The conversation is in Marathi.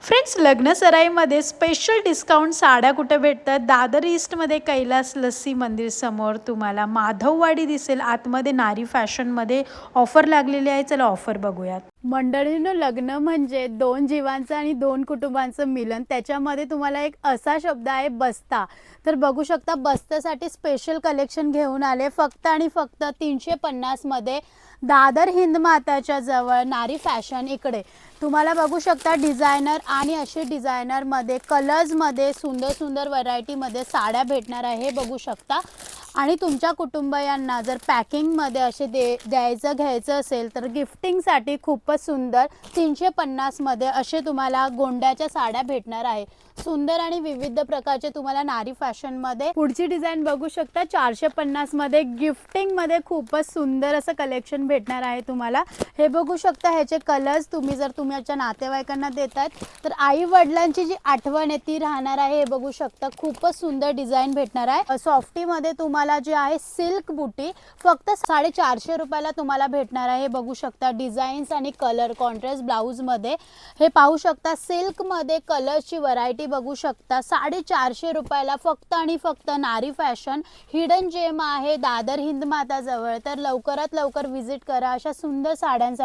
फ्रेंड्स, लग्न सराईमध्ये स्पेशल डिस्काउंट साड्या कुठे भेटतात? दादर ईस्टमध्ये कैलास लस्सी मंदिर समोर तुम्हाला माधववाडी दिसेल. आतमध्ये नारी फॅशनमध्ये ऑफर लागलेली आहे. चला ऑफर बघूयात. मंडळींनो, लग्न म्हणजे दोन जीवांचं आणि दोन कुटुंबांचं मिलन. त्याच्यामध्ये तुम्हाला एक असा शब्द आहे बस्ता. तर बघू शकता, बस्त्यासाठी स्पेशल कलेक्शन घेऊन आले. फक्त आणि फक्त 350 मध्ये दादर हिंदमाताच्या जवळ नारी फॅशन. इकडे तुम्हाला बघू शकता डिझायनर आणि असे डिझायनरमध्ये कलर्समध्ये सुंदर सुंदर व्हरायटीमध्ये साड्या भेटणार आहे, हे बघू शकता. आणि तुमच्या कुटुंबियांना जर पॅकिंगमध्ये असे द्यायचं घ्यायचं असेल तर गिफ्टिंगसाठी खूपच सुंदर 350 मध्ये असे तुम्हाला गोंड्याच्या साड्या भेटणार आहे. सुंदर आणि विविध प्रकारचे तुम्हाला नारी फॅशनमध्ये. पुढची डिझाईन बघू शकता 450 मध्ये गिफ्टिंगमध्ये खूपच सुंदर असं कलेक्शन भेटणार आहे तुम्हाला. हे बघू शकता, ह्याचे कलर्स तुम्ही जर तुमच्या नातेवाईकांना देतात तर आई वडिलांची जी आठवण आहे ती राहणार आहे. हे बघू शकता, खूपच सुंदर डिझाईन भेटणार आहे. सॉफ्टीमध्ये तुम्हाला जे आहे सिल्क बुटी फक्त 450 रुपयाला तुम्हाला भेटणार आहे. हे बघू शकता डिझाईन्स आणि कलर कॉन्ट्रास्ट ब्लाउज मध्ये. हे पाहू शकता सिल्क मध्ये कलर्सची व्हरायटी बघू शकता. 450 रुपयाला फक्त आणि फक्त नारी फॅशन. हिडन जेम आहे दादर हिंदमाता जवळ. तर लवकरात लवकर विजिट करा अशा सुंदर साड्यांसाठी.